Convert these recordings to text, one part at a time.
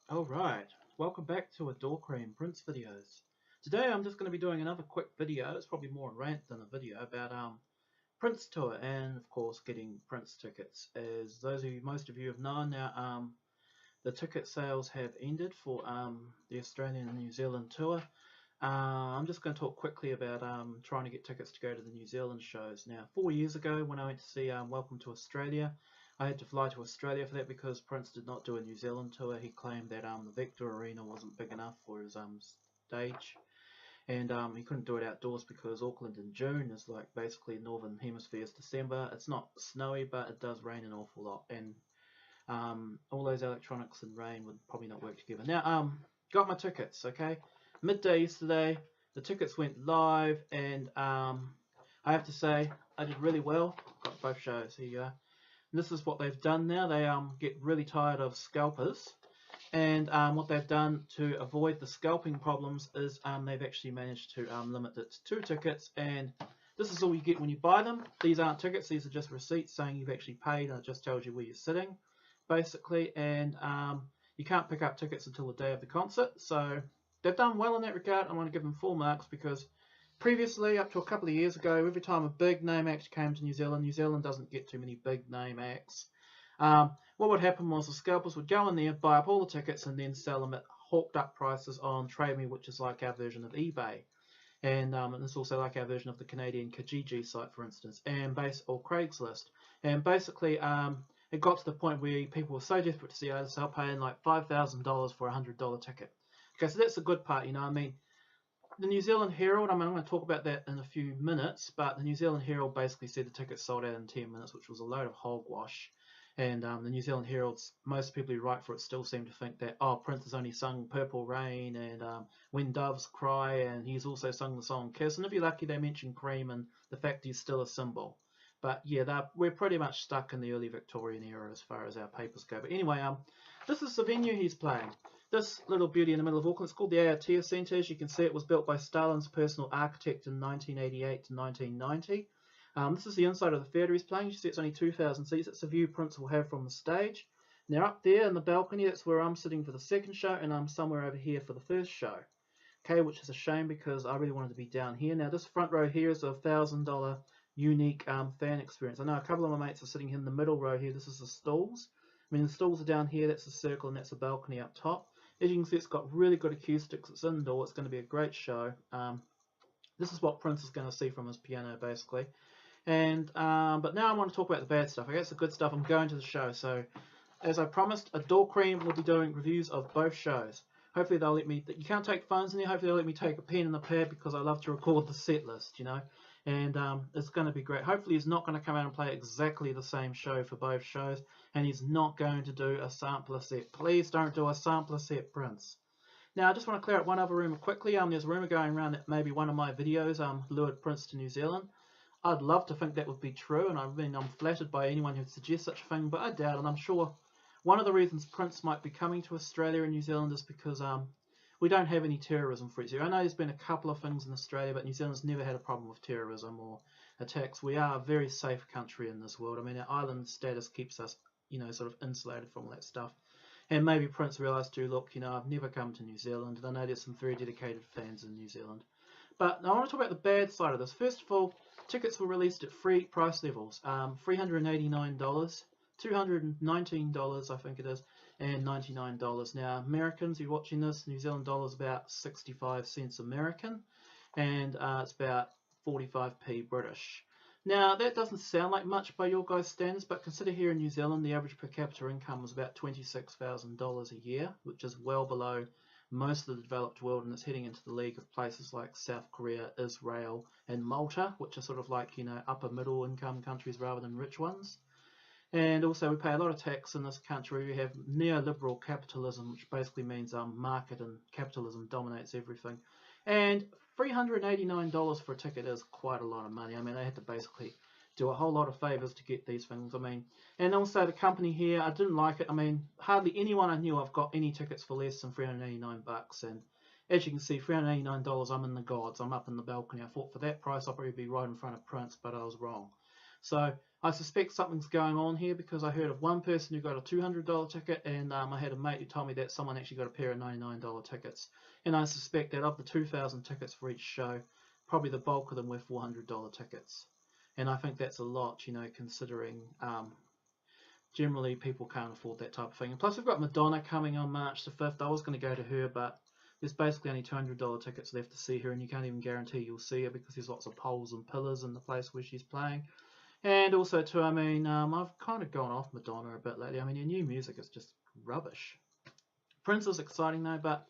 Alright, welcome back to Adore Cream Prince videos. Today I'm just going to be doing another quick video. It's probably more a rant than a video about Prince tour and of course getting Prince tickets. As most of you have known now, the ticket sales have ended for the Australian and New Zealand tour. I'm just going to talk quickly about trying to get tickets to go to the New Zealand shows. Now, 4 years ago when I went to see Welcome to Australia, I had to fly to Australia for that because Prince did not do a New Zealand tour. He claimed that the Vector Arena wasn't big enough for his stage, and he couldn't do it outdoors because Auckland in June is like basically Northern Hemisphere's December. It's not snowy, but it does rain an awful lot, and all those electronics and rain would probably not work together. Now, got my tickets, okay? Midday yesterday, the tickets went live, and I have to say, I did really well. Got both shows, here you are. And this is what they've done now. They get really tired of scalpers, and what they've done to avoid the scalping problems is they've actually managed to limit it to 2 tickets, and this is all you get when you buy them. These aren't tickets, these are just receipts saying you've actually paid, and it just tells you where you're sitting, basically, and you can't pick up tickets until the day of the concert, so they've done well in that regard. I want to give them full marks because previously, up to a couple of years ago, every time a big name act came to New Zealand doesn't get too many big name acts. What would happen was the scalpers would go in there, buy up all the tickets, and then sell them at hawked up prices on Trade Me, which is like our version of eBay. And it's also like our version of the Canadian Kijiji site, for instance, or Craigslist. And basically, it got to the point where people were so desperate to see us, they'll pay in like $5,000 for a $100 ticket. Okay, so that's the good part, you know. I mean, the New Zealand Herald, I'm going to talk about that in a few minutes, but the New Zealand Herald basically said the tickets sold out in 10 minutes, which was a load of hogwash. And the New Zealand Herald, most people who write for it still seem to think that, oh, Prince has only sung Purple Rain and When Doves Cry, and he's also sung the song Kiss. And if you're lucky, they mention Cream and the fact he's still a symbol. But yeah, we're pretty much stuck in the early Victorian era as far as our papers go. But anyway, this is the venue he's playing. This little beauty in the middle of Auckland, it's called the Aotea Centre. As you can see, it was built by Stalin's personal architect in 1988 to 1990. This is the inside of the theatre he's playing. You see it's only 2,000 seats. It's the view Prince will have from the stage. Now up there in the balcony, that's where I'm sitting for the second show, and I'm somewhere over here for the first show. Okay, which is a shame because I really wanted to be down here. Now this front row here is a $1,000 unique fan experience. I know a couple of my mates are sitting in the middle row here. This is the stalls. I mean, the stalls are down here. That's a circle, and that's a balcony up top. As you can see, it's got really good acoustics. It's indoor. It's going to be a great show. This is what Prince is going to see from his piano, basically. And but now I want to talk about the bad stuff. I guess the good stuff. I'm going to the show. So, as I promised, Adore Cream will be doing reviews of both shows. Hopefully they'll let me. You can't take phones in there. Hopefully they'll let me take a pen and a pad because I love to record the set list, you know. And it's going to be great. Hopefully he's not going to come out and play exactly the same show for both shows, and he's not going to do a sampler set. Please don't do a sampler set, Prince. Now I just want to clear up one other rumour quickly. There's a rumour going around that maybe one of my videos lured Prince to New Zealand. I'd love to think that would be true, and I'm flattered by anyone who'd suggest such a thing, but I doubt it. And I'm sure one of the reasons Prince might be coming to Australia and New Zealand is because we don't have any terrorism threats here. I know there's been a couple of things in Australia, but New Zealand's never had a problem with terrorism or attacks. We are a very safe country in this world. I mean, our island status keeps us, you know, sort of insulated from all that stuff. And maybe Prince realised too, look, you know, I've never come to New Zealand, and I know there's some very dedicated fans in New Zealand. But I want to talk about the bad side of this. First of all, tickets were released at 3 price levels, $389, $219, I think it is, and $99. Now, Americans, you're watching this, New Zealand dollar is about 65 cents American, and it's about 45p British. Now, that doesn't sound like much by your guys' standards, but consider here in New Zealand, the average per capita income was about $26,000 a year, which is well below most of the developed world, and it's heading into the league of places like South Korea, Israel, and Malta, which are sort of like, you know, upper middle income countries rather than rich ones. And also we pay a lot of tax in this country. We have neoliberal capitalism, which basically means market and capitalism dominates everything. And $389 for a ticket is quite a lot of money. I mean, they had to basically do a whole lot of favours to get these things. I mean, and also the company here, I didn't like it. I mean, hardly anyone I knew I've got any tickets for less than $389. And as you can see, $389, I'm in the gods. I'm up in the balcony. I thought for that price I'll probably be right in front of Prince, but I was wrong. So I suspect something's going on here, because I heard of one person who got a $200 ticket, and I had a mate who told me that someone actually got a pair of $99 tickets. And I suspect that of the 2,000 tickets for each show, probably the bulk of them were $400 tickets. And I think that's a lot, you know, considering generally people can't afford that type of thing. And plus we've got Madonna coming on March the 5th. I was going to go to her, but there's basically only $200 tickets left to see her, and you can't even guarantee you'll see her because there's lots of poles and pillars in the place where she's playing. And also too, I mean, I've kind of gone off Madonna a bit lately. I mean, her new music is just rubbish. Prince is exciting though, but...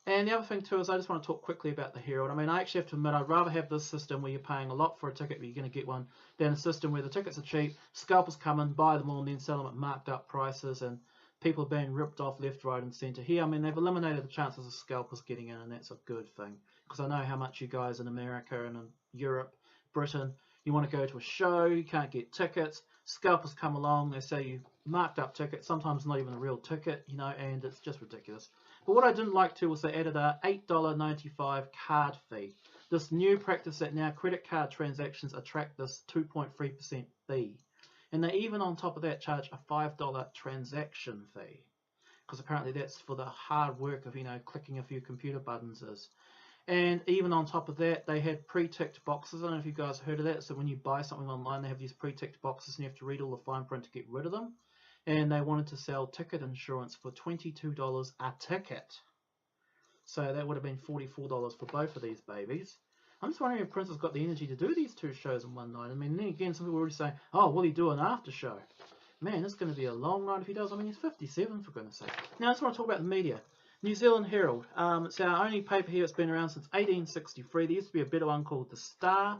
And the other thing too is I just want to talk quickly about the Herald. I mean, I actually have to admit I'd rather have this system where you're paying a lot for a ticket but you're going to get one, than a system where the tickets are cheap, scalpers come in, buy them all, and then sell them at marked up prices, and people are being ripped off left, right and centre. Here, I mean, they've eliminated the chances of scalpers getting in, and that's a good thing, because I know how much you guys in America and in Europe, Britain, you want to go to a show, you can't get tickets, scalpers come along, they sell you marked up tickets, sometimes not even a real ticket, you know, and it's just ridiculous. But what I didn't like too was they added a $8.95 card fee. This new practice that now credit card transactions attract this 2.3% fee. And they even on top of that charge a $5 transaction fee. Because apparently that's for the hard work of, you know, clicking a few computer buttons is. And even on top of that, they had pre-ticked boxes. I don't know if you guys heard of that. So when you buy something online, they have these pre-ticked boxes and you have to read all the fine print to get rid of them. And they wanted to sell ticket insurance for $22 a ticket. So that would have been $44 for both of these babies. I'm just wondering if Prince has got the energy to do these two shows in one night. I mean, then again, some people are already saying, oh, will he do an after show? Man, it's going to be a long night if he does. I mean, he's 57, for goodness sake. Now, I just want to talk about the media. New Zealand Herald. It's our only paper here. It's been around since 1863. There used to be a better one called The Star.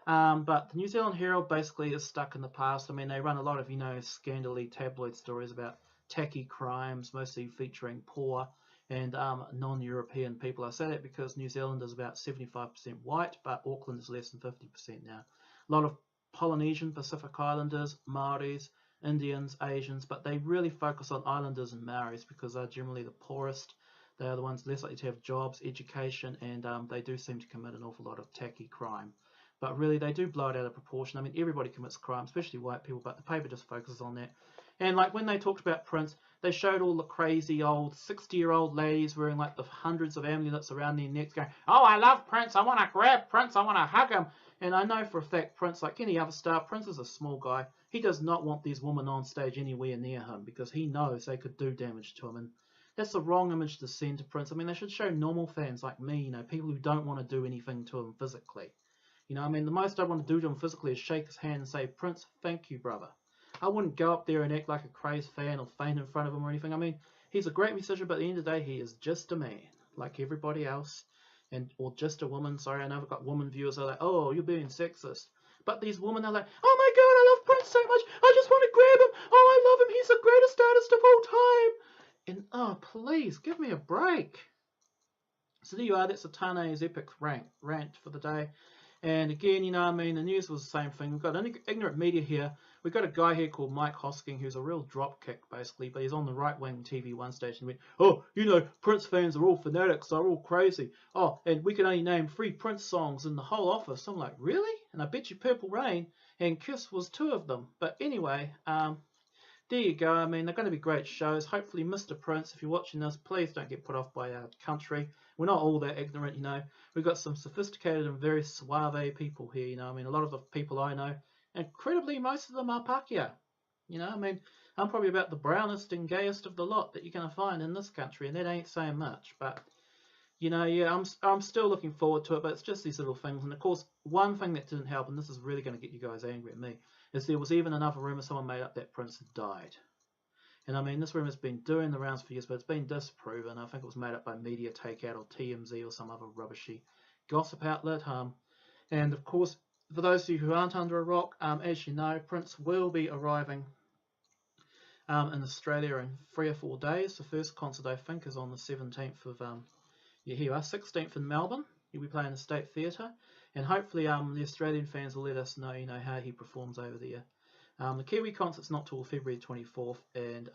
But the New Zealand Herald basically is stuck in the past. I mean, they run a lot of, you know, scandally tabloid stories about tacky crimes, mostly featuring poor and non-European people. I say that because New Zealand is about 75% white, but Auckland is less than 50% now. A lot of Polynesian, Pacific Islanders, Maoris, Indians, Asians, but they really focus on Islanders and Maoris because they're generally the poorest. They are the ones less likely to have jobs, education, and they do seem to commit an awful lot of tacky crime. But really, they do blow it out of proportion. I mean, everybody commits crime, especially white people, but the paper just focuses on that. And like when they talked about Prince, they showed all the crazy old 60-year-old ladies wearing like the hundreds of amulets around their necks going, oh, I love Prince, I want to grab Prince, I want to hug him. And I know for a fact Prince, like any other star, Prince is a small guy. He does not want these women on stage anywhere near him because he knows they could do damage to him. And that's the wrong image to send to Prince. I mean, they should show normal fans like me, you know, people who don't want to do anything to him physically. You know, I mean, the most I want to do to him physically is shake his hand and say, Prince, thank you, brother. I wouldn't go up there and act like a crazed fan or faint in front of him or anything. I mean, he's a great musician, but at the end of the day, he is just a man, like everybody else, or just a woman. Sorry, I know I've got woman viewers that are like, oh, you're being sexist. But these women are like, oh my God, I love Prince so much. I just want to grab him. Oh, I love him. He's the greatest artist of all time. And, oh, please, give me a break. So there you are. That's a Tane's epic rant for the day. And again, you know, I mean, the news was the same thing. We've got an ignorant media here. We've got a guy here called Mike Hosking, who's a real dropkick, basically, but he's on the right-wing TV one station. He went, oh, you know, Prince fans are all fanatics, they're all crazy. Oh, and we can only name 3 Prince songs in the whole office. I'm like, really? And I bet you Purple Rain and Kiss was 2 of them. But anyway, there you go. I mean, they're going to be great shows. Hopefully, Mr. Prince, if you're watching this, please don't get put off by our country. We're not all that ignorant, you know. We've got some sophisticated and very suave people here, you know. I mean, a lot of the people I know, incredibly, most of them are Pākehā. You know, I mean, I'm probably about the brownest and gayest of the lot that you're going to find in this country, and that ain't saying much. But, you know, yeah, I'm still looking forward to it, but it's just these little things. And, of course, one thing that didn't help, and this is really going to get you guys angry at me, is there was even another rumour someone made up that Prince had died. And I mean, this rumour's been doing the rounds for years, but it's been disproven. I think it was made up by Media Takeout or TMZ or some other rubbishy gossip outlet. And of course, for those of you who aren't under a rock, as you know, Prince will be arriving in Australia in 3 or 4 days. The first concert, I think, is on the 17th of, yeah, here you are, 16th in Melbourne. He'll be playing the State Theatre. And hopefully the Australian fans will let us know, you know, how he performs over there. The Kiwi concert's not till February 24th, and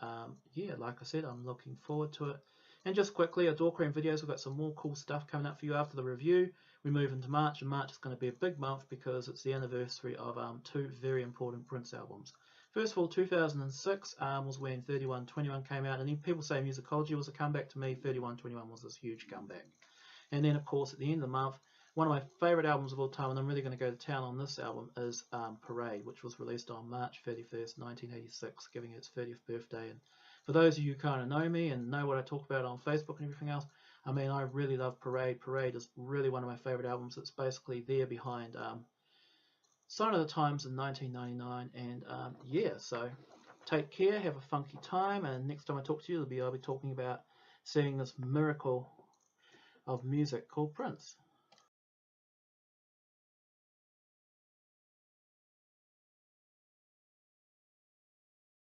yeah, like I said, I'm looking forward to it. And just quickly, our Door Cream videos, we've got some more cool stuff coming up for you after the review. we move into March, and March is going to be a big month because it's the anniversary of two very important Prince albums. First of all, 2006 was when 3121 came out, and then people say Musicology was a comeback. To me, 3121 was this huge comeback. And then, of course, at the end of the month, one of my favourite albums of all time, and I'm really going to go to town on this album, is Parade, which was released on March 31st, 1986, giving it its 30th birthday. And for those of you who kind of know me and know what I talk about on Facebook and everything else, I mean, I really love Parade. Parade is really one of my favourite albums. It's basically there behind Sign of the Times in 1999. And yeah, so take care, have a funky time, and next time I talk to you, I'll be talking about seeing this miracle of music called Prince.